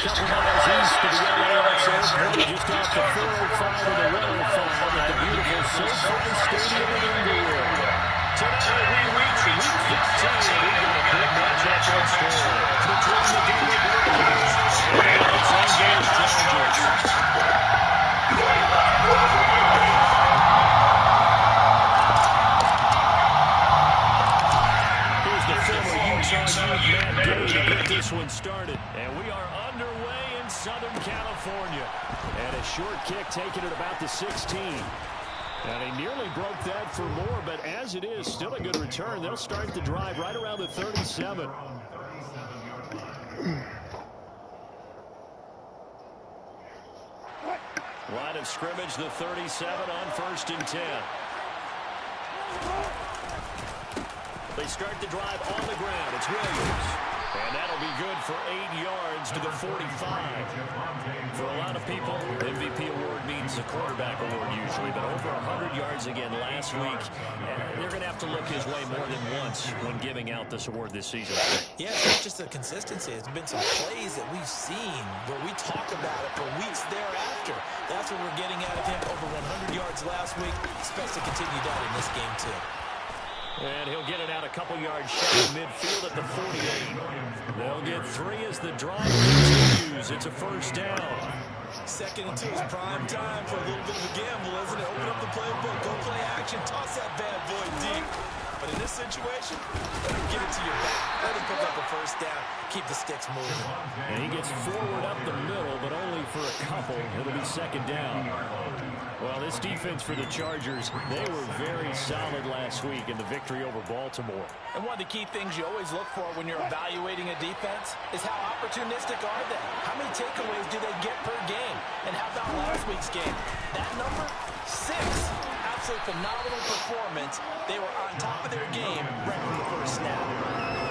couple miles east of the LAX airport, just off the 405 and the 105 at the beautiful SoFi Stadium in Inglewood. Today we reach Week 15, and we've got a big matchup on score between the Denver Broncos and the Los Angeles Chargers. Here's the former Utah Matt Gay to get this one started. And we are underway in Southern California. And a short kick taken at about the 16. And he nearly broke that for more, but as it is, still a good return. They'll start the drive right around the 37. Line of scrimmage, the 37 on 1st and 10. They start the drive on the ground. It's Williams. And that'll be good for 8 yards to the 45. For a lot of people, the MVP award means a quarterback award usually, but over 100 yards again last week. And they're going to have to look his way more than once when giving out this award this season. Yeah, it's not just a consistency. It's been some plays that we've seen where we talk about it for weeks thereafter. That's what we're getting out of him. Over 100 yards last week. Expects to continue that in this game, too. And he'll get it out a couple yards shy midfield at the 48. They'll get 3 as the drive continues. It's a first down. 2nd and 2 is prime time for a little bit of a gamble, isn't it? Open up the playbook, go play action, toss that bad boy deep. But in this situation, let him get it to your back. Let him pick up a first down. Keep the sticks moving. And he gets forward up the middle, but only for a couple. It'll be 2nd down. Well, this defense for the Chargers, they were very solid last week in the victory over Baltimore. And one of the key things you always look for when you're evaluating a defense is how opportunistic are they? How many takeaways do they get per game? And how about last week's game? That number, 6. Absolutely phenomenal performance. They were on top of their game right from the first snap.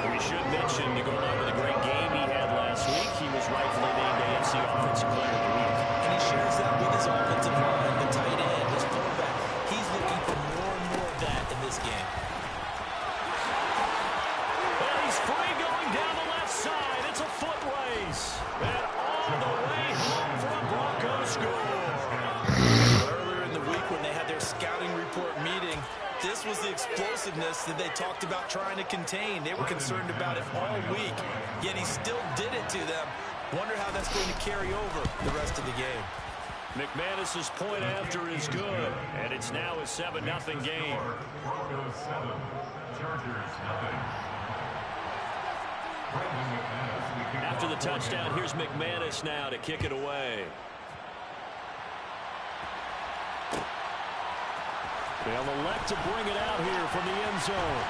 We should mention, to go along with the great game he had last week, he was rightfully named AFC Offensive Player of the Week. And he shares that with his offensive line, the tight end, his fullback. He's looking for more and more of that in this game. And he's free going down the left side. It's a foot race. And all the way home for a Broncos score. Earlier in the week when they had their scouting report meeting, this was the explosiveness that they talked about trying to contain. They were concerned about it all week, yet he still did it to them. Wonder how that's going to carry over the rest of the game. McManus's point after is good, and it's now a 7-0 game. Broncos 7, Chargers 0. After the touchdown, here's McManus now to kick it away. They'll elect to bring it out here from the end zone.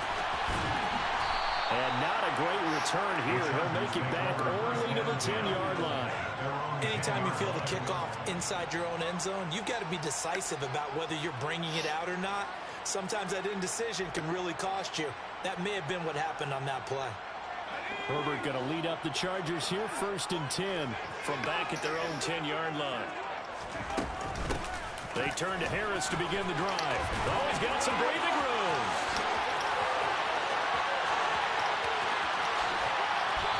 And not a great return here. He'll make it back only to the 10-yard line. Anytime you feel the kickoff inside your own end zone, you've got to be decisive about whether you're bringing it out or not. Sometimes that indecision can really cost you. That may have been what happened on that play. Herbert going to lead up the Chargers here, 1st and 10 from back at their own 10-yard line. They turn to Harris to begin the drive. Oh, he's got some breathing room.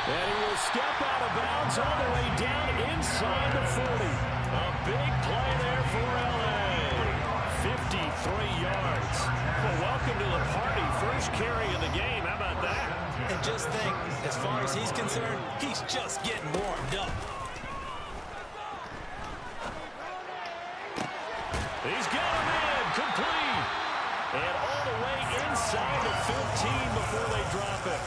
And he will step out of bounds all the way down inside the 40. A big play there for L.A. 53 yards. Well, welcome to the party. First carry of the game. How about that? And just think, as far as he's concerned, he's just getting warmed up. He's got him in, complete. And all the way inside the 15 before they drop it.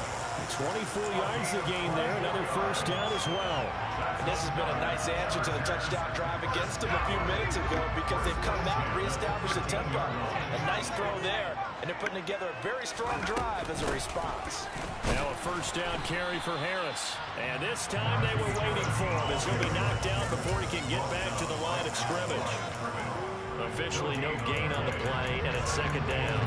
24 yards a gain there, another first down as well. And this has been a nice answer to the touchdown drive against them a few minutes ago because they've come out and reestablished the tempo. A nice throw there, and they're putting together a very strong drive as a response. Now a first down carry for Harris. And this time they were waiting for him as he'll be knocked out before he can get back to the line of scrimmage. Officially no gain on the play, and it's 2nd down.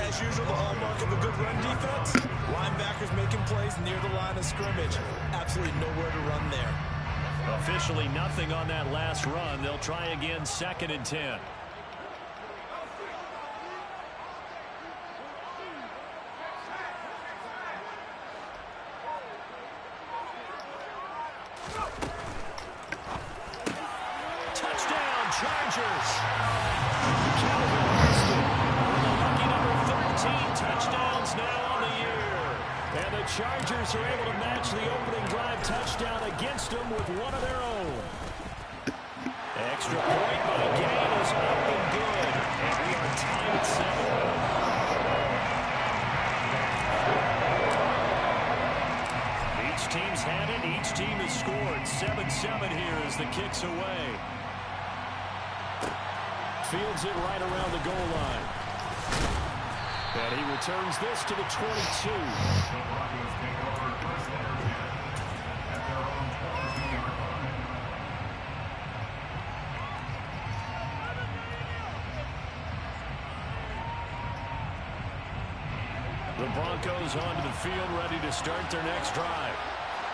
As usual, the hallmark of a good run defense, linebackers making plays near the line of scrimmage. Absolutely nowhere to run there. Officially nothing on that last run. They'll try again, 2nd and 10. Chargers. Calvin Austin with a lucky number 13 touchdowns now on the year. And the Chargers are able to match the opening drive touchdown against them with one of their own. Extra point by Gain is up and good. And we are tied at 7. Each team's had it. Each team has scored. 7-7 here as the kick's away. Fields it right around the goal line. And he returns this to the 22. The Broncos onto the field, ready to start their next drive.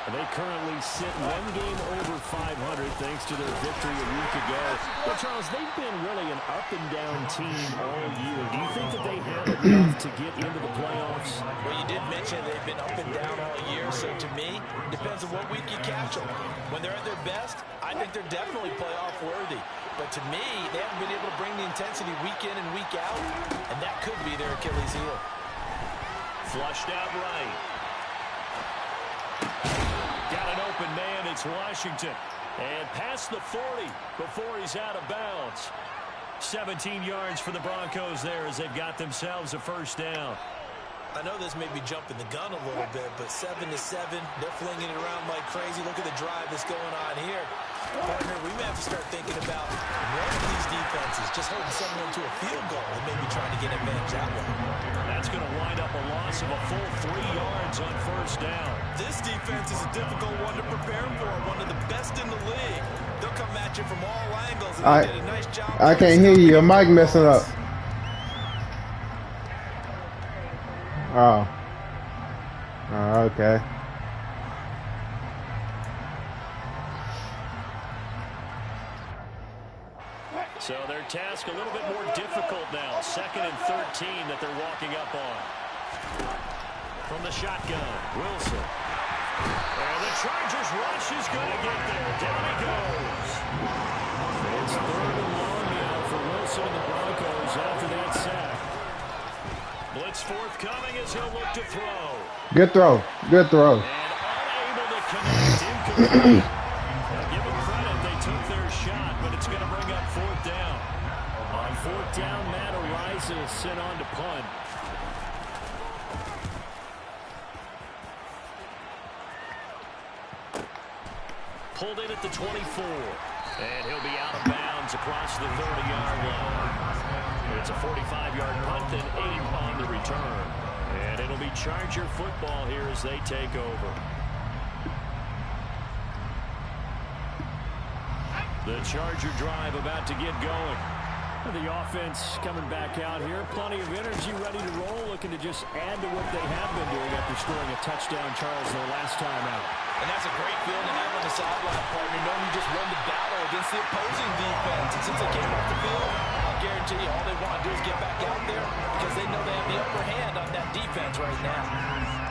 They currently sit one game over 500 thanks to their victory a week ago. But, Charles, they've been really an up-and-down team all year. Do you think that they have enough to get into the playoffs? Well, you did mention they've been up and down all year, so to me, it depends on what week you catch them. When they're at their best, I think they're definitely playoff worthy. But to me, they haven't been able to bring the intensity week in and week out, and that could be their Achilles heel. Flushed out right. Got an open man. It's Washington. And past the 40 before he's out of bounds. 17 yards for the Broncos there as they've got themselves a first down. I know this may be jumping the gun a little bit, but 7-7, they're flinging it around like crazy. Look at the drive that's going on here. Partner, we may have to start thinking about one of these defenses just holding someone to a field goal and maybe trying to get advantage that way. That's going to wind up a loss of a full 3 yards on first down. This defense is a difficult one to prepare for, one of the best in the league. They'll come at you from all angles, and they did a nice job. I can't hear you. Your mic messing up. Oh. Oh, okay. So their task a little bit more difficult now. 2nd and 13 that they're walking up on. From the shotgun, Wilson. And the Chargers rush is going to get there. Down he goes. It's 3rd and long now for Wilson and the Broncos after that sack. Blitz forthcoming as he'll look to throw. Good throw. Good throw. And unable to connect. Incomplete. Give them credit. They took their shot, but it's going to bring up 4th down. On 4th down, Matt Ariza is sent on to punt. Pulled in at the 24. And he'll be out of bounds across the 30-yard line. It's a 45-yard punt, then 8 on the return. And it'll be Charger football here as they take over. The Charger drive about to get going. The offense coming back out here. Plenty of energy, ready to roll, looking to just add to what they have been doing after scoring a touchdown, Charles, their last time out. And that's a great feeling to have on the sideline, partner, knowing you just won the battle against the opposing defense. And since they came off the field, I'll guarantee you all they want to do is get back out there because they know they have the upper hand on that defense right now.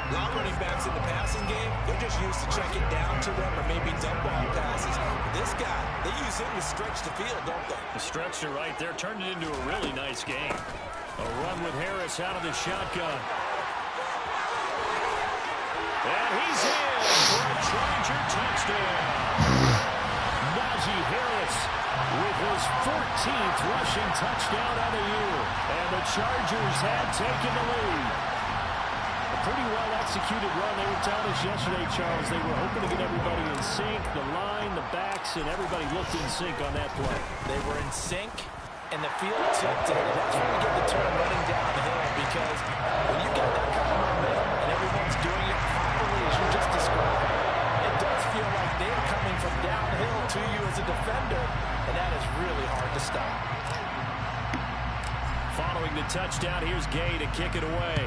A lot of running backs in the passing game, they're just used to check it down to them or maybe dump ball passes. But this guy, they use him to stretch the field, don't they? The stretch to right there turned it into a really nice game. A run with Harris out of the shotgun. And he's in for a Charger touchdown. Najee Harris with his 14th rushing touchdown of the year. And the Chargers have taken the lead. A pretty well-executed run. They were telling us yesterday, Charles, they were hoping to get everybody in sync, the line, the backs, and everybody looked in sync on that play. They were in sync, and the field tilted, and that's when you get the turn running down the hill, because when you got that kind of momentum and everyone's doing it properly as you just described, it does feel like they're coming from downhill to you as a defender, and that is really hard to stop. Following the touchdown, here's Gay to kick it away.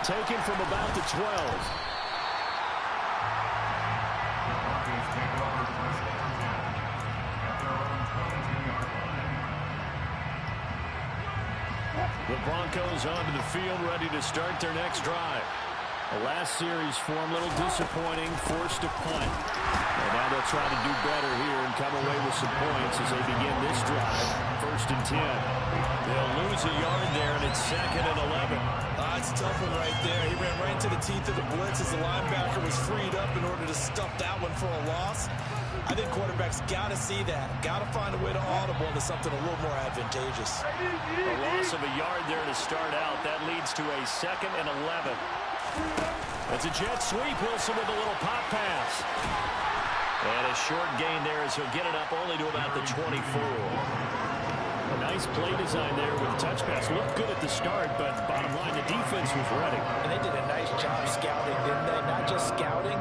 Taken from about the 12. The Broncos onto the field, ready to start their next drive. The last series for them, a little disappointing, forced to punt. And now they'll try to do better here and come away with some points as they begin this drive. 1st and 10. They'll lose a yard there, and it's 2nd and 11. That's a tough one right there. He ran right into the teeth of the blitz as the linebacker was freed up in order to stuff that one for a loss. I think quarterbacks got to see that. Got to find a way to audible into something a little more advantageous. A loss of a yard there to start out. That leads to a 2nd and 11. It's a jet sweep. Wilson with a little pop pass. And a short gain there as he'll get it up only to about the 24. A nice play design there with touch pass. Looked good at the start, but bottom line, the defense was ready. And they did a nice job scouting, didn't they? Not just scouting,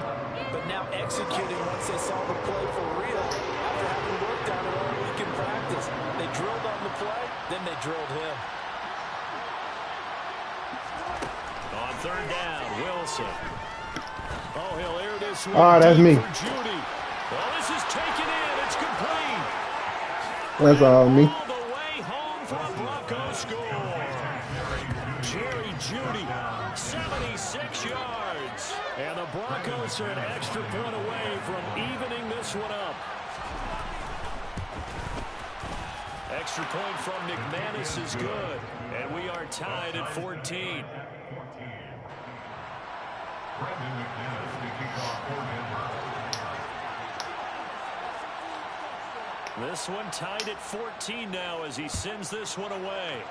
but now executing once they saw the play for real after having worked on it all week in practice. They drilled on the play, then they drilled him. On 3rd down, Wilson. Oh, he'll air this one. Oh, that's me. Judy. Well, this is taken in. It's complete. That's all me. All the way home for a Broncos score. Jerry Judy, 76 yards. And the Broncos are an extra point away from evening this one up. Extra point from McManus is good. And we are tied at 14. This one tied at 14 now as he sends this one away.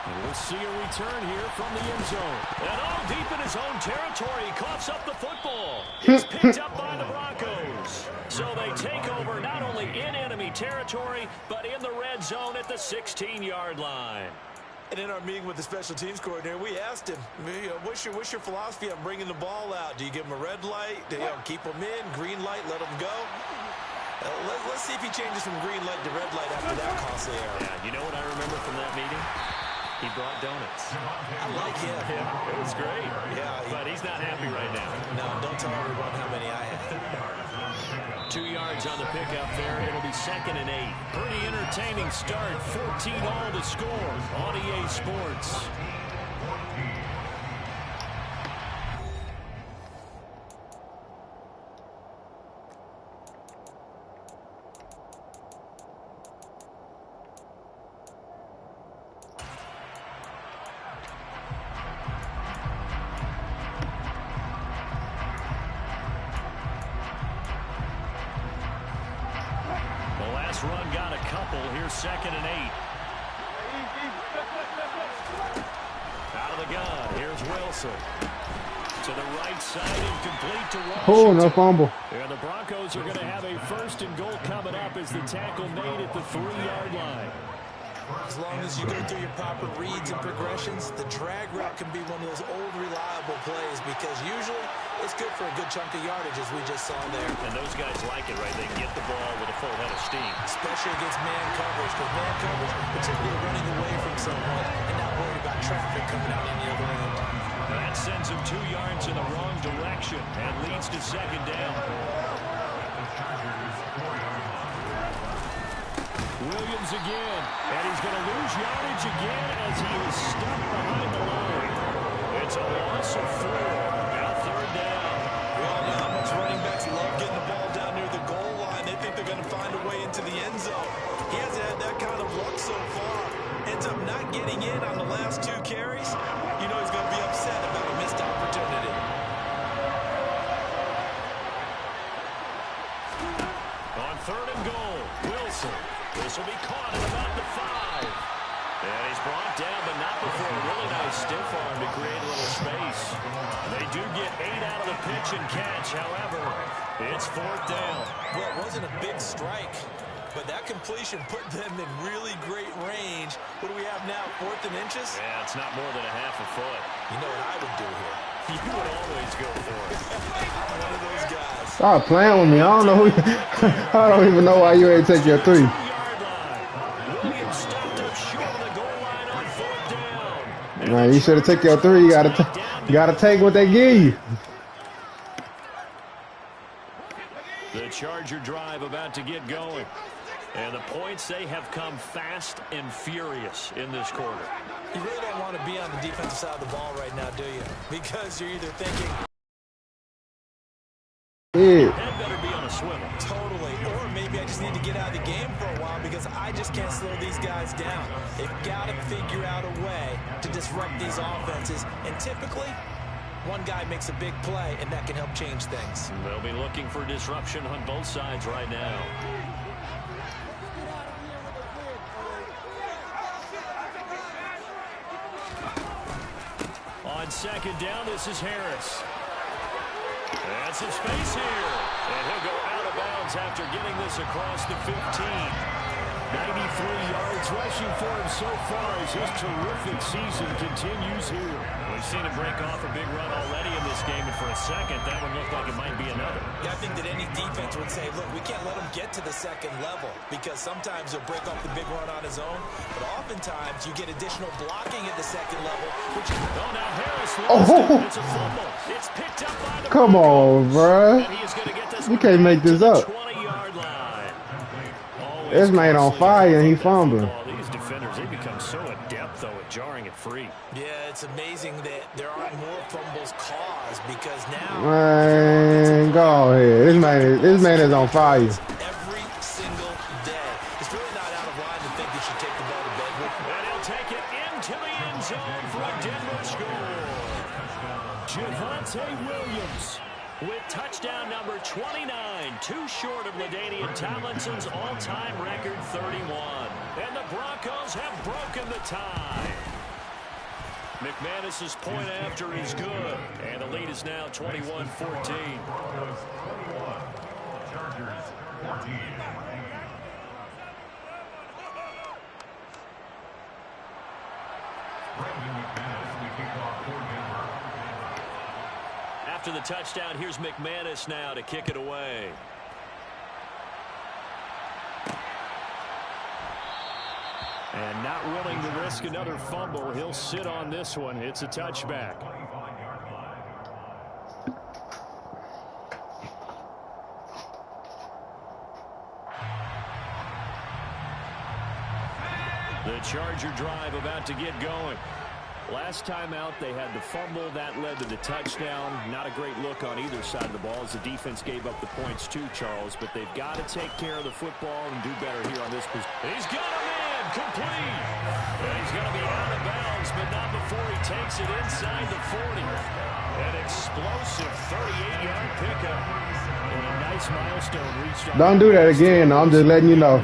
And we'll see a return here from the end zone. And all deep in his own territory, he coughs up the football. It's picked up by the Broncos. So they take over not only in enemy territory, but in the red zone at the 16-yard line. And in our meeting with the special teams coordinator, we asked him, what's your philosophy on bringing the ball out? Do you give him a red light? Do you keep him in? Green light, let him go? Let's see if he changes from green light to red light after that costly error. Yeah, you know what I remember from that meeting? He brought donuts. I like him. Yeah, it was great. Yeah, but he's not happy right now. No, don't tell everyone how many I had. 2 yards on the pickup there. It'll be 2nd and 8. Pretty entertaining start. 14-all to score on EA Sports. Run got a couple. Here's 2nd and 8. Out of the gun. Here's Wilson. To the right side, incomplete to Washington. Oh, no fumble. And the Broncos are going to have a 1st and goal coming up as the tackle made at the 3-yard line. As long as you go through your proper reads and progressions, the drag route can be one of those old reliable plays because usually it's good for a good chunk of yardage as we just saw there. And those guys like it, right? They can get the ball with a full head of steam. Especially against man coverage, because man coverage, particularly running away from someone and not worried about traffic coming out in the other end. That sends him 2 yards in the wrong direction and leads to 2nd down. Williams again, and he's going to lose yardage again as he is stuck behind the line. It's a loss of 4. Now 3rd down. We all know how much running backs love getting the ball down near the goal line. They think they're going to find a way into the end zone. He hasn't had that kind of luck so far. Ends up not getting in on the last 2 carries. You know he's going to be upset about a missed opportunity. On 3rd and goal, Wilson. This will be caught at about the 5. And he's brought down, but not before a really nice stiff arm to create a little space. They do get 8 out of the pitch and catch. However, it's 4th down. Well, it wasn't a big strike, but that completion put them in really great range. What do we have now, 4th and inches? Yeah, it's not more than a half a foot. You know what I would do here? You would always go for it. I'm one of those guys. Stop playing with me. I don't know who I don't even know why you ain't take your 3. Williams stopped up short of the goal line on 4th down. Man, you should have taken your 3. You gotta take what they give you. The Charger drive about to get going. And the points, they have come fast and furious in this quarter. You really don't want to be on the defensive side of the ball right now, do you? Because you're either thinking shit. Head better be on a swivel. Totally. Or maybe I just need to get out of the game for a while because I just can't slow these guys down. They've got to figure out a way to disrupt these offenses. And typically, one guy makes a big play, and that can help change things. They'll be looking for disruption on both sides right now. On second down, this is Harris. And some space here. And he'll go out of bounds after getting this across the 15. 93 yards rushing for him so far as his terrific season continues here. We've seen him break off a big run already in this game, and for a second, that one looked like it might be another. Yeah, I think that any defense would say, look, we can't let him get to the second level because sometimes he'll break off the big run on his own, but oftentimes you get additional blocking at the second level, which is... Oh, now Harris lost it. It's a fumble. It's picked up by the Come on, bruh. You can't make this up. 20-yard line. This man on fire and he fumbling. These defenders, they become so adept, though, at jarring it free. Yeah, it's amazing that there aren't more fumbles caused because now... Man, go ahead. This man is on fire. Every single day. It's really not out of line to think he should take the ball to bed with. And he'll take it into the end zone for a Denver score. Javonte Williams with touchdown number 29, too short of LaDainian Tomlinson's all-time record 31. And the Broncos have broken the tie. McManus's point after is good, and the lead is now 21-14. Broncos 21, Chargers 14. Brandon McManus, the kickoff for Denver. After the touchdown, here's McManus now to kick it away. And not willing to risk another fumble, he'll sit on this one. It's a touchback. The Charger drive about to get going. Last time out, they had the fumble. That led to the touchdown. Not a great look on either side of the ball as the defense gave up the points too, Charles. But they've got to take care of the football and do better here on this position. He's got a man complete. And he's going to be out of bounds, but not before he takes it inside the 40. An explosive 38-yard pickup. And a nice milestone reached. Don't do that again. I'm just letting you know.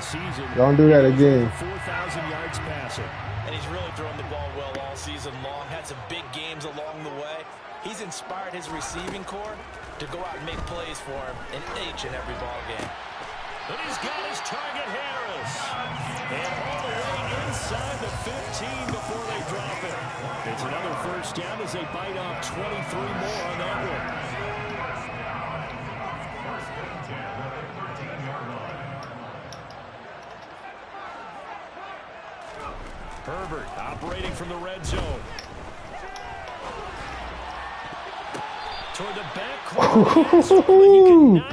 Don't do that again. 4,000 yards passing. And he's really thrown the ball well all season long. Had some big games along the way. He's inspired his receiving corps to go out and make plays for him in each and every ball game. And he's got his target, Harris. And all the way inside the 15 before they drop it. It's another first down as they bite off 23 more on that one. Herbert operating from the red zone. Toward the back corner.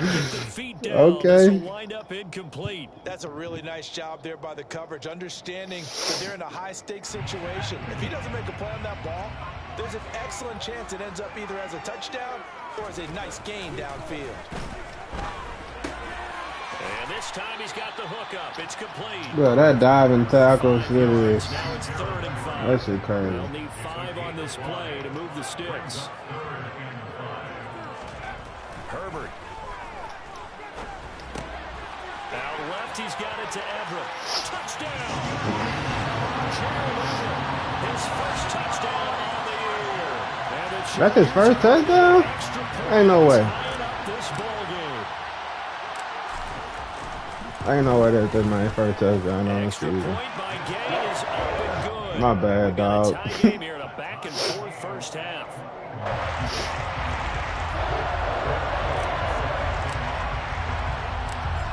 Okay. Wind up incomplete. That's a really nice job there by the coverage, understanding that they're in a high-stakes situation. If he doesn't make a play on that ball, there's an excellent chance it ends up either as a touchdown or as a nice gain downfield. And this time he's got the hook up. It's complete. Bro, that diving tackle shit is... Now it's 3rd and 5. That shit crazy. They'll need 5 on this play to move the sticks. Herbert. Out left, he's got it to Everett. Touchdown! His first touchdown on the year. That's his first touchdown? Ain't no way. Ain't no way that's my first touchdown on the season. My bad, dog. Back and forth first half.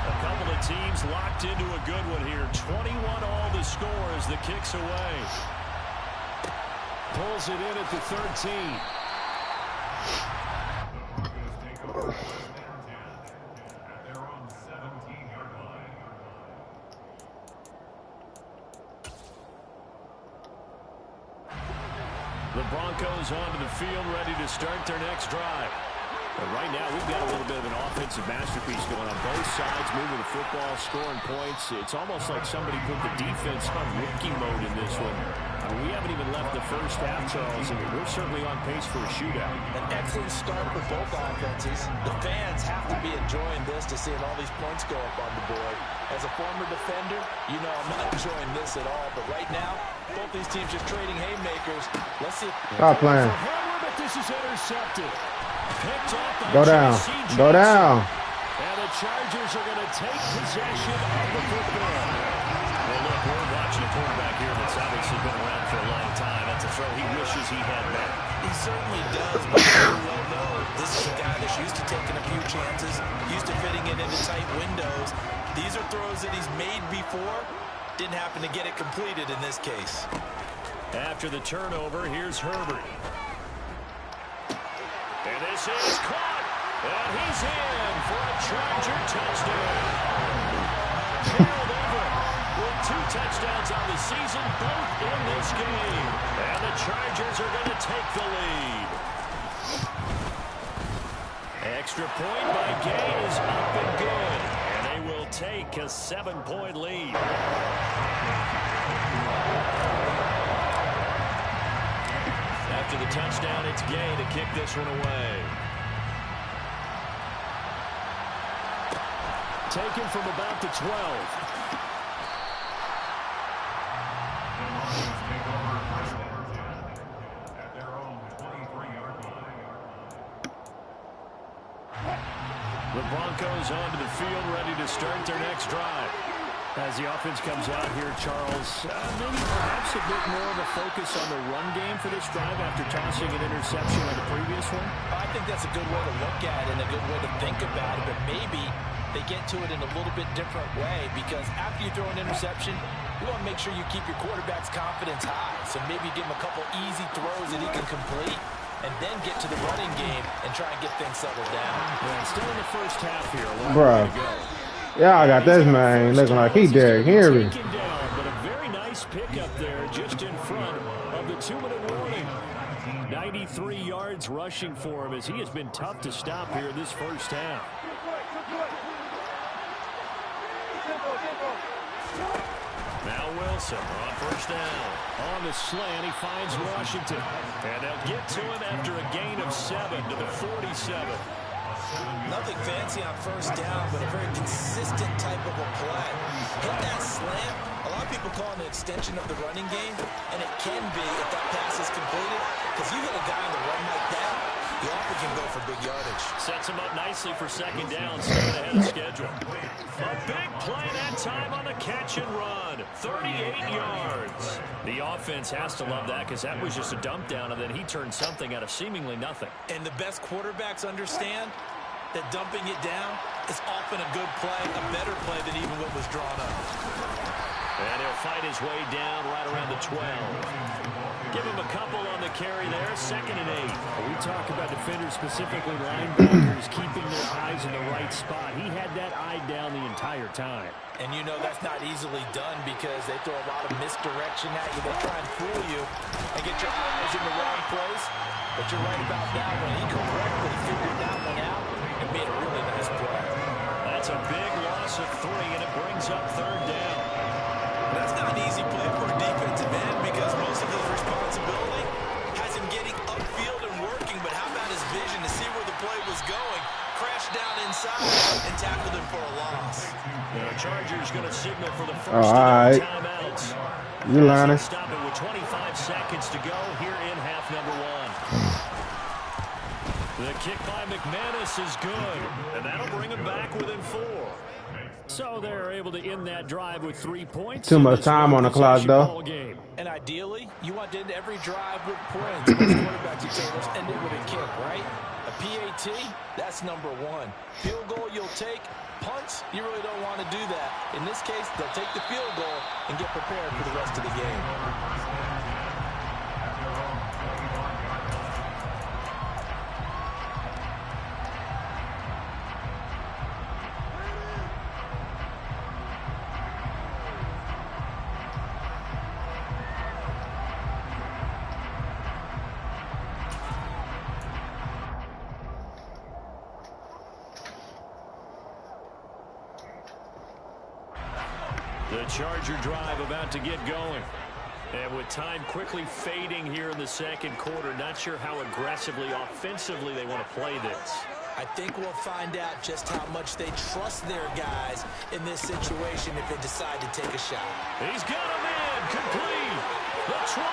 A couple of teams locked into a good one here. 21 all the score as the kick's away. Pulls it in at the 13. The Broncos onto the field, ready to start their next drive. But right now, we've got a little bit of an offensive masterpiece going on both sides, moving the football, scoring points. It's almost like somebody put the defense on rookie mode in this one. I mean, we haven't even left the first half, Charles, and we're certainly on pace for a shootout. An excellent start for both offenses. The fans have to be enjoying this to seeing all these points go up on the board. As a former defender, you know I'm not enjoying this at all. But right now, both these teams just trading haymakers. Let's see. Stop playing. But this is intercepted. Picked up by Go down. J.C. Go down. And the Chargers are going to take possession of the football. Well, look, we're watching a quarterback here that's obviously been around for a long time. That's a throw he wishes he had back. He certainly does, but you well know this is a guy that's used to taking a few chances, used to fitting it into tight windows. These are throws that he's made before. Didn't happen to get it completed in this case. After the turnover, here's Herbert. And this is caught. And he's in for a Charger touchdown. Gerald Everett with 2 touchdowns on the season, both in this game. And the Chargers are going to take the lead. Extra point by Gay is up and good. And they will take a 7-point lead. After the touchdown, it's Gay to kick this one away. Taken from about the 12. At their own 23-yard line. The Broncos onto the field, ready to start their next drive. As the offense comes out here, Charles, maybe perhaps a bit more of a focus on the run game for this drive after tossing an interception on the previous one? I think that's a good way to look at it and a good way to think about it, but maybe they get to it in a little bit different way because after you throw an interception, you want to make sure you keep your quarterback's confidence high. So maybe give him a couple easy throws that he can complete and then get to the running game and try and get things settled down. Yeah, still in the first half here. Bruh. Yeah, I got this man looking like he Derrick Henry. Down, but a very nice pickup there just in front of the 2-minute warning. 93 yards rushing for him as he has been tough to stop here this first half. Now Wilson on first down. On the slant, he finds Washington. And they'll get to him after a gain of 7 to the 47. Nothing fancy on first down, but a very consistent type of a play. Hit that slant. A lot of people call it an extension of the running game, and it can be if that pass is completed, because you hit a guy on the run like that, you often can go for big yardage. Sets him up nicely for second down, staying ahead of schedule. A big play that time on the catch and run. 38 yards. The offense has to love that because that was just a dump down, and then he turned something out of seemingly nothing. And the best quarterbacks understand that dumping it down is often a good play, a better play than even what was drawn up. And he'll fight his way down right around the 12. Give him a couple on the carry there, 2nd and 8. We talk about defenders, specifically linebackers, keeping their eyes in the right spot. He had that eye down the entire time. And you know that's not easily done because they throw a lot of misdirection at you. They try and fool you and get your eyes in the wrong place. But you're right about that one. He correctly figured that one out and made a really nice play. That's a big loss of 3, and it brings up 3rd down. That's not an easy play for a defensive end because most of his responsibility has him getting upfield and working. But how about his vision to see where the play was going? Crashed down inside and tackled him for a loss. The Chargers going to signal for the first all right. timeouts. You lying. Stop it with 25 seconds to go here in half number 1. The kick by McManus is good, and that'll bring him back within 4. So they're able to end that drive with 3 points. Too much time on the clock, though. And ideally, you want to end every drive with points. Most quarterbacks would say, let's end it with a kick, right? A PAT, that's number 1. Field goal you'll take. Punts, you really don't want to do that. In this case, they'll take the field goal and get prepared for the rest of the game. The Charger drive about to get going. And with time quickly fading here in the second quarter, not sure how aggressively, offensively they want to play this. I think we'll find out just how much they trust their guys in this situation if they decide to take a shot. He's got a man complete. The 20.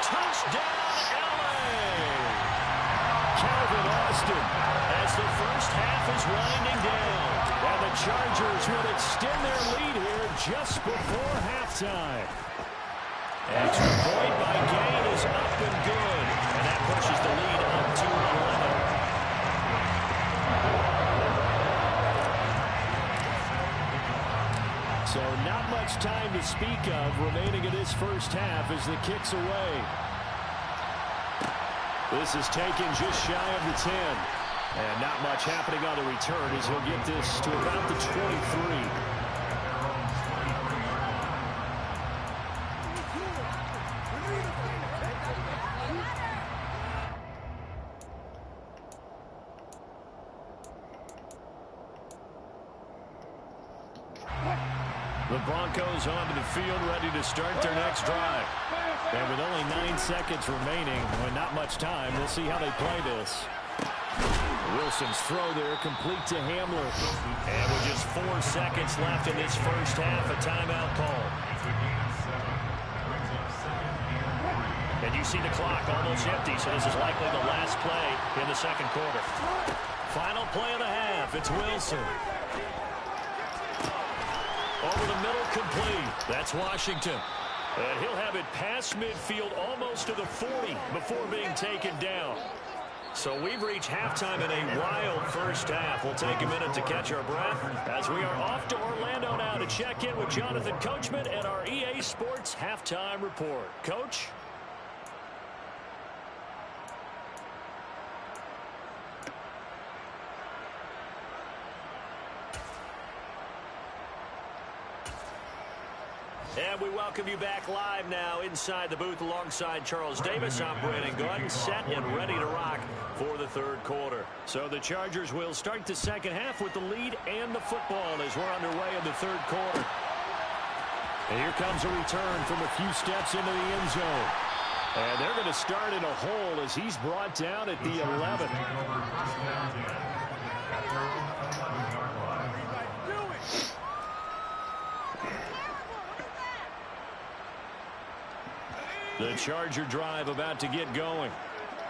Touchdown, LA. Calvin Austin as the first half is winding down. And the Chargers will extend their lead here just before halftime. Extra point by Gain is up and good. And that pushes the lead up to 11. So not much time to speak of remaining in this first half as the kick's away. This is taken just shy of the 10. And not much happening on the return as he'll get this to about the 23. The Broncos onto the field, ready to start their next drive. And with only 9 seconds remaining, and not much time, we'll see how they play this. Wilson's throw there, complete to Hamler. And with just 4 seconds left in this first half, a timeout call. And you see the clock almost empty, so this is likely the last play in the second quarter. Final play of the half, it's Wilson. Over the middle, complete. That's Washington. And he'll have it past midfield almost to the 40 before being taken down. So we've reached halftime in a wild first half. We'll take a minute to catch our breath as we are off to Orlando now to check in with Jonathan Coachman and our EA Sports Halftime Report. Coach? And we welcome you back live now inside the booth alongside Charles Davis. I'm Brandon Gordon, set and ready to rock for the third quarter. So the Chargers will start the second half with the lead and the football as we're underway in the third quarter. And here comes a return from a few steps into the end zone. And they're going to start in a hole as he's brought down at the 11. The Charger drive about to get going.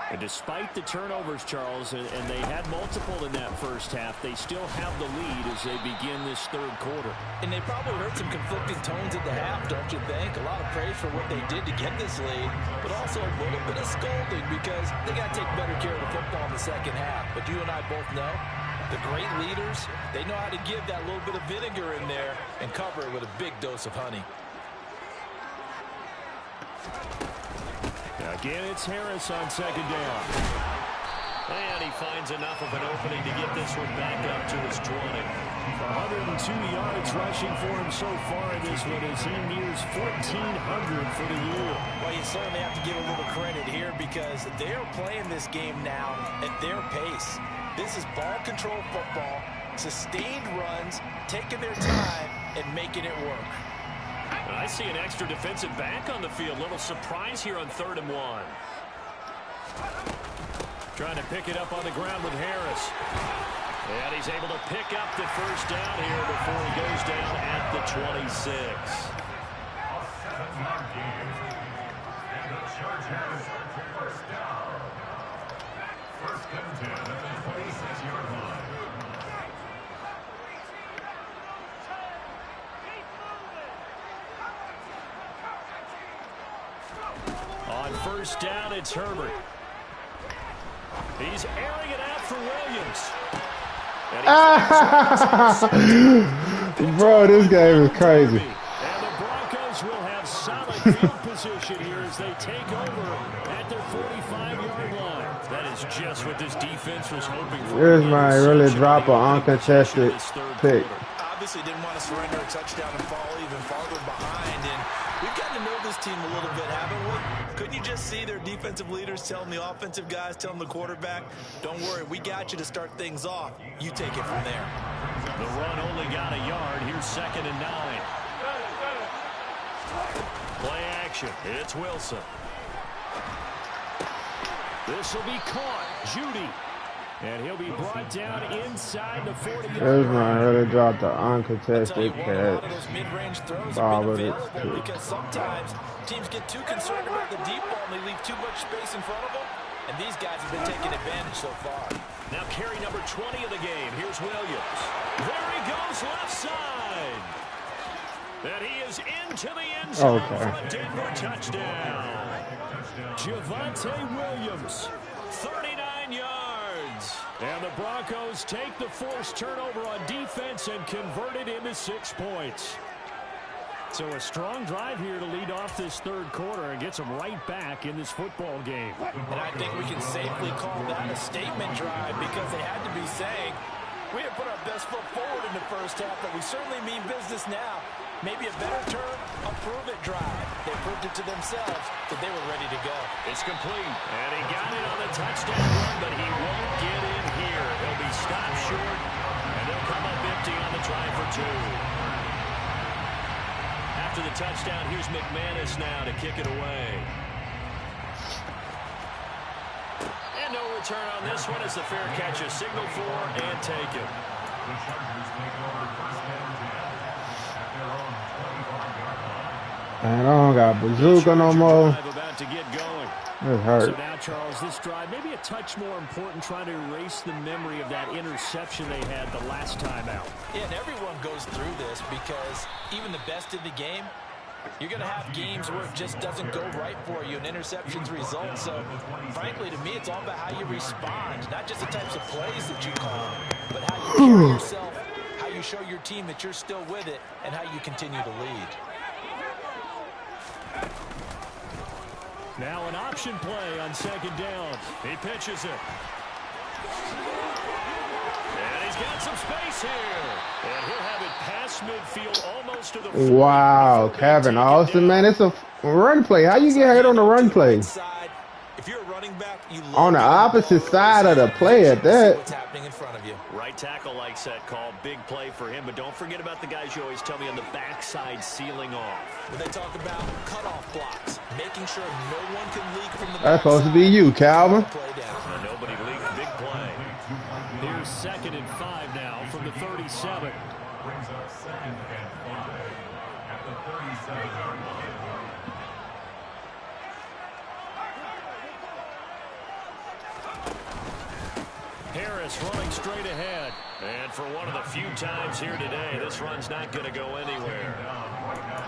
And despite the turnovers, Charles, and they had multiple in that first half, they still have the lead as they begin this third quarter. And they probably heard some conflicting tones at the half, don't you think? A lot of praise for what they did to get this lead, but also a little bit of scolding because they got to take better care of the football in the second half. But you and I both know the great leaders, they know how to give that little bit of vinegar in there and cover it with a big dose of honey. Again, it's Harris on second down. And he finds enough of an opening to get this one back up to his 20. 102 yards rushing for him so far in this one as he nears 1,400 for the year. Well, you certainly have to give a little credit here because they're playing this game now at their pace. This is ball control football, sustained runs, taking their time, and making it work. I see an extra defensive back on the field. Little surprise here on 3rd and 1. Trying to pick it up on the ground with Harris. And he's able to pick up the first down here before he goes down at the 26. And the Chargers first down. First and 10 at the 26-yard line. On first down, it's Herbert. He's airing it out for Williams. Bro, this game is crazy. And the Broncos will have solid field position here as they take over at their 45-yard line. That is just what this defense was hoping for. Here's my really drop an uncontested pick. Obviously didn't want to surrender a touchdown and fall even farther behind. And we've gotten to know this team a little bit, haven't we? Couldn't you just see their defensive leaders telling the offensive guys, telling the quarterback, don't worry, we got you to start things off. You take it from there. The run only got a yard. Here's 2nd and 9. Play action. It's Wilson. This will be caught. Judy. And he'll be brought down inside the 40-yard line. There's my head. They dropped the uncontested catch. Mid-range throws Ball have with been it, available too. because sometimes teams get too concerned about the deep ball and they leave too much space in front of them. And these guys have been taking advantage so far. Now carry number 20 of the game. Here's Williams. There he goes left side. And he is into the end zone for a Denver touchdown. Javonte Williams, 39 yards. And the Broncos take the forced turnover on defense and convert it into 6 points. So a strong drive here to lead off this third quarter and gets them right back in this football game. And I think we can safely call that a statement drive because they had to be saying, we didn't put our best foot forward in the first half, but we certainly mean business now. Maybe a better term, a prove-it drive. They proved it to themselves that they were ready to go. It's complete, and he got it on the touchdown run, but he won't get in here. He'll be stopped short, and they'll come up empty on the try for 2. After the touchdown, here's McManus now to kick it away. And no return on this one as the fair catch is signaled for and taken. The Chargers take over 1st and 10 at their own 25-yard line. And I don't got bazooka no more. About to get going. It hurt. So now, Charles, this drive maybe a touch more important, trying to erase the memory of that interception they had the last time out. Yeah, and everyone goes through this because even the best in the game, you're going to have games where it just doesn't go right for you and interceptions result. So, frankly, to me, it's all about how you respond, not just the types of plays that you call, but how you carry yourself, how you show your team that you're still with it, and how you continue to lead. Now an option play on 2nd down. He pitches it. And he's got some space here. And he'll have it past midfield almost to the 40. Wow, Kevin Austin, man, it's a run play. How you get hit on the run play? If you're a running back, you On the opposite side of the play at that. what's happening in front of you. Right tackle likes that call. Big play for him. But don't forget about the guys you always tell me on the backside sealing off. When they talk about cutoff blocks, making sure no one can leak from the That's supposed to be you, Calvin. play down. Nobody leaked. Big play. Here's 2nd and 5 now from the 37. Brings up 2nd and 5 at the 37-yard line. Harris running straight ahead. And for one of the few times here today, this run's not going to go anywhere.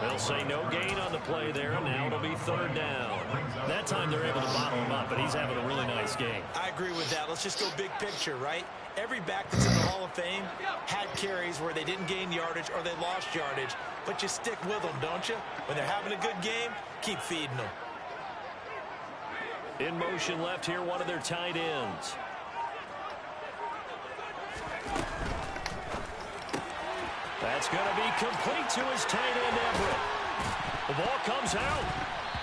They'll say no gain on the play there, and now it'll be 3rd down. That time they're able to bottle him up, but he's having a really nice game. I agree with that. Let's just go big picture, right? Every back that's in the Hall of Fame had carries where they didn't gain yardage or they lost yardage, but you stick with them, don't you? When they're having a good game, keep feeding them. In motion left here, one of their tight ends. That's going to be complete to his tight end, Everett. The ball comes out,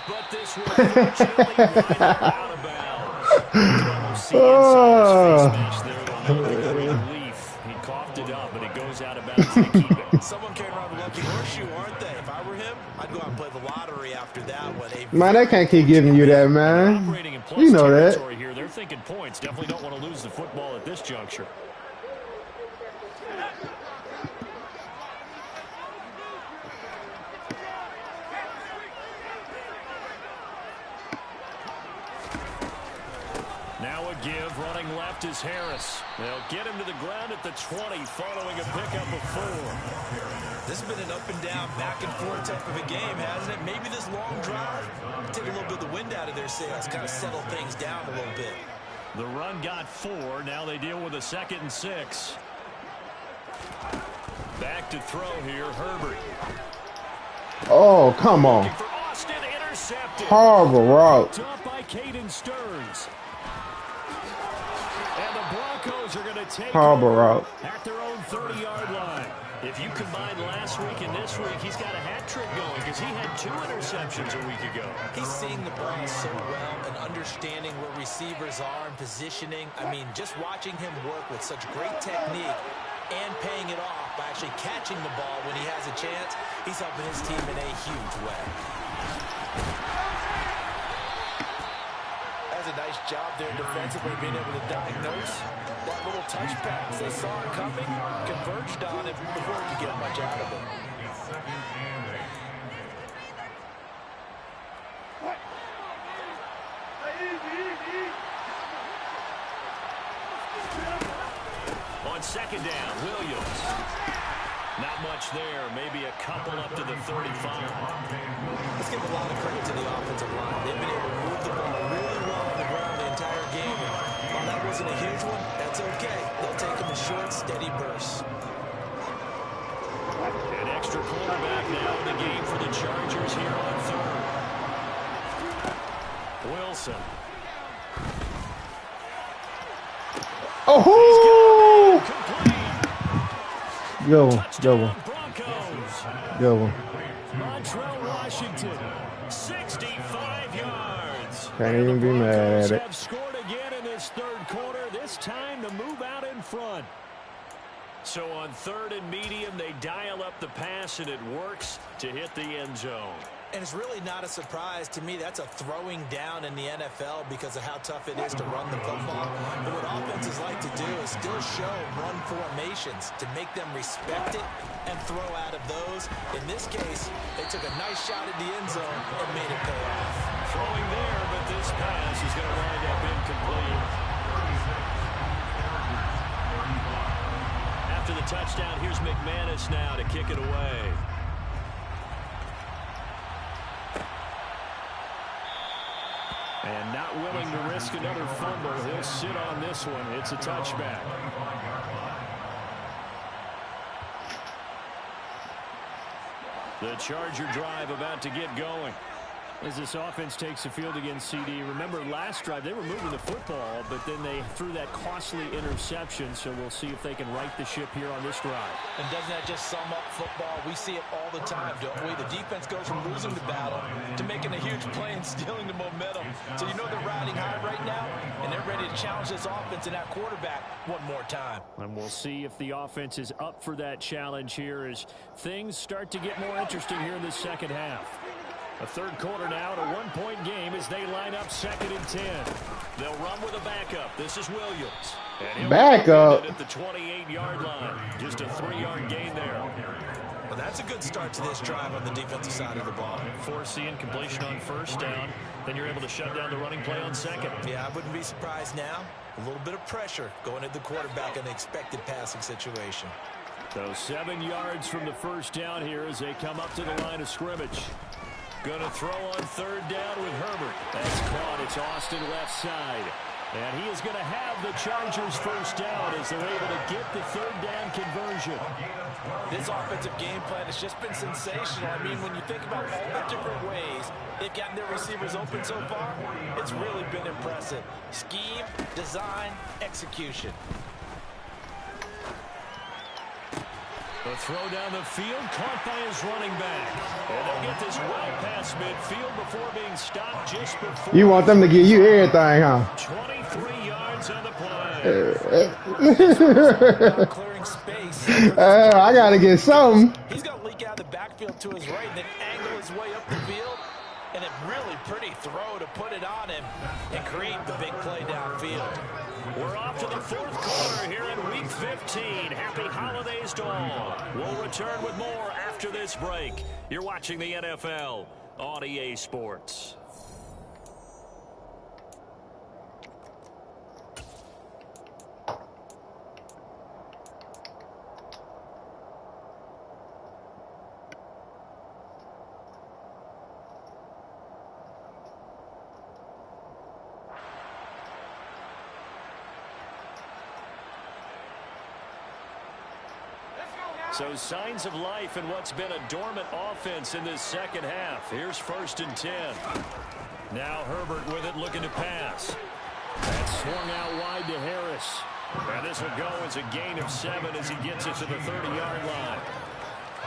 but this will fortunately wind up out of bounds. You can almost see inside his face mesh there. The relief. He coughed it up, but it goes out of bounds to keep it. Someone carrying around the lucky horseshoe, aren't they? If I were him, I'd go out and play the lottery after that one. Man, they can't keep giving you that, man. Operating in plus You know that. territory here. They're thinking points. Definitely don't want to lose the football at this juncture. Now a give, running left is Harris. They'll get him to the ground at the 20, following a pickup of 4. This has been an up and down, back and forth type of a game, hasn't it? Maybe this long drive take a little bit of the wind out of their sails, kind of settle things down a little bit. The run got 4. Now they deal with a 2nd and 6. Back to throw here, Herbert. Oh, come on. Looking for Austin, intercepted. Horrible route. Top by Caden Stearns. And the Broncos are going to take Horrible over route. at their own 30-yard line. If you combine last week and this week, he's got a hat trick going because he had 2 interceptions a week ago. He's seeing the ball so well and understanding where receivers are and positioning. I mean, just watching him work with such great technique, and paying it off by actually catching the ball when he has a chance. He's helping his team in a huge way. That's a nice job there defensively, being able to diagnose that little touch pass. They saw it coming, converged on it before he could get much out of it. On second down, Williams. Not much there. Maybe a couple up to the 35. Let's give a lot of credit to the offensive line. They've been able to move the ball really well on the ground the entire game. And while that wasn't a huge one, that's okay. They'll take them in short, steady bursts. An extra quarterback now in the game for the Chargers here on third. Wilson. Oh! Go, Touchdown, go, Broncos. go. Montreal, Washington, 65 yards. Can't even be mad at it. Have scored again in this third quarter. This time to move out in front. So on third and medium, they dial up the pass, and it works to hit the end zone. And it's really not a surprise to me. That's a throwing down in the NFL because of how tough it is to run the football. But what offenses like to do is still show run formations to make them respect it and throw out of those. In this case, they took a nice shot at the end zone and made it pay off. Throwing there, but this pass is going to wind up incomplete. After the touchdown, here's McManus now to kick it away. And not willing to risk another fumble. He'll sit on this one. It's a touchback. The Charger drive about to get going. As this offense takes the field against CD. Remember, last drive, they were moving the football, but then they threw that costly interception, so we'll see if they can right the ship here on this drive. And doesn't that just sum up football? We see it all the time, don't we? The defense goes from losing the battle to making a huge play and stealing the momentum. So you know they're riding high right now, and they're ready to challenge this offense and that quarterback one more time. And we'll see if the offense is up for that challenge here as things start to get more interesting here in the second half. A third quarter now, a one-point game as they line up second and 10. They'll run with a backup. This is Williams. Backup at the 28-yard line. Just a 3-yard gain there. Well, that's a good start to this drive on the defensive side of the ball. Force the incompletion on first down. Then you're able to shut down the running play on second. Yeah, I wouldn't be surprised now. A little bit of pressure going at the quarterback in the expected passing situation. So 7 yards from the first down here as they come up to the line of scrimmage. Going to throw on third down with Herbert. That's caught. It's Austin left side. And he is going to have the Chargers first down as they're able to get the third down conversion. This offensive game plan has just been sensational. I mean, when you think about all the different ways they've gotten their receivers open so far, it's really been impressive. Scheme, design, execution. The throw down the field, caught by his running back. And they'll get this well past midfield before being stopped just before. You want them to give you everything, huh? 23 yards on the play. Clearing space. I got to get something. He's going to leak out of the backfield to his right and then angle his way up the field. And a really pretty throw to put it on him and create the big play downfield. We're off to the fourth quarter here in Week 15. Happy holidays to all. We'll return with more after this break. You're watching the NFL on EA Sports. So signs of life in what's been a dormant offense in this second half. Here's 1st and 10. Now Herbert with it, looking to pass. That's swung out wide to Harris. And this will go as a gain of 7 as he gets it to the 30-yard line.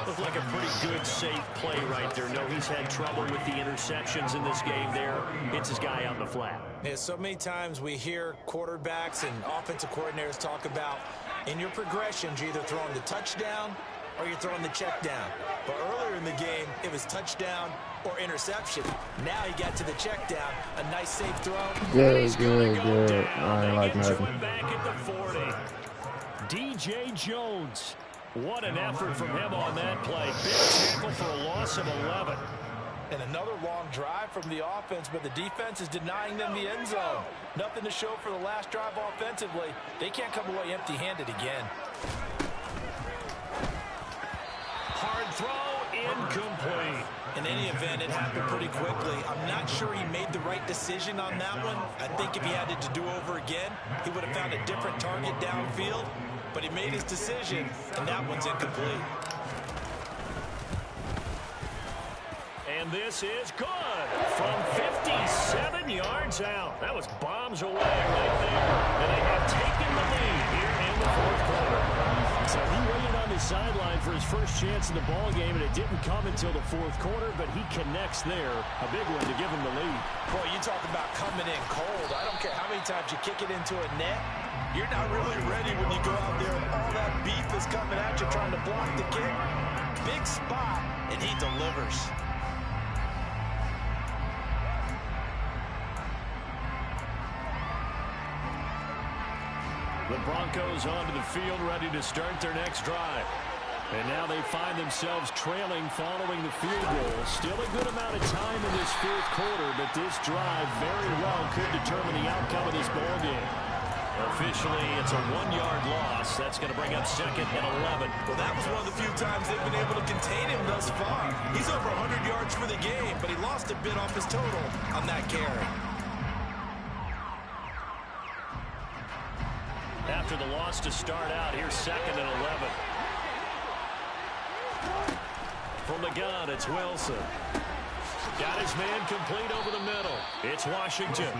Looked like a pretty good, safe play right there. No, he's had trouble with the interceptions in this game there. Hits his guy out in the flat. Yeah, so many times we hear quarterbacks and offensive coordinators talk about in your progressions, you're either throwing the touchdown or you're throwing the check down. But earlier in the game, it was touchdown or interception. Now he got to the check down. A nice safe throw. Good. I ain't like Madden. Back at the 40. DJ Jones. What an effort from him on that play. Big tackle for a loss of 11. And another long drive from the offense, but the defense is denying them the end zone. Nothing to show for the last drive offensively. They can't come away empty-handed again. Hard throw, incomplete. In any event, it happened pretty quickly. I'm not sure he made the right decision on that one. I think if he had it to do over again, he would have found a different target downfield. But he made his decision, and that one's incomplete. And this is good from 57 yards out. That was bombs away right there. And they have taken the lead here in the fourth quarter. So he waited on the sideline for his first chance in the ball game, and it didn't come until the fourth quarter, but he connects there. A big one to give him the lead. Boy, you talk about coming in cold. I don't care how many times you kick it into a net. You're not really ready when you go out there and all that beef is coming at you trying to block the kick. Big spot, and he delivers. The Broncos onto the field, ready to start their next drive. And now they find themselves trailing following the field goal. Still a good amount of time in this fourth quarter, but this drive very well could determine the outcome of this ball game. Officially, it's a 1-yard loss. That's going to bring up second and 11. Well, that was one of the few times they've been able to contain him thus far. He's over 100 yards for the game, but he lost a bit off his total on that carry. After the loss to start out, here's second and 11. From the gun, it's Wilson. Got his man complete over the middle. It's Washington.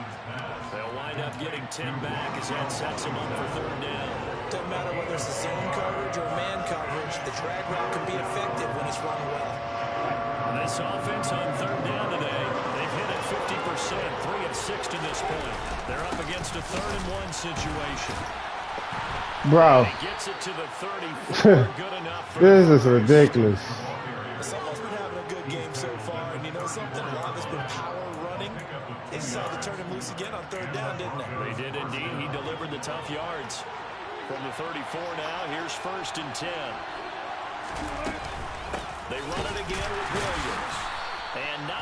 They'll wind up getting 10 back as that sets him up for third down. Doesn't matter whether it's a zone coverage or man coverage, the drag route can be effective when it's run well. This offense on third down today, they've hit it 50%, 3 of 6 to this point. They're up against a 3rd-and-1 situation. Bro. He gets it to the 34. Good enough. This is ridiculous. Someone's been having a good game so far, and you know something? A lot has been power running. They decided to turn him loose again on third down, didn't they? They did indeed. He delivered the tough yards. From the 34 now, here's 1st and 10. They run it again with Williams. And not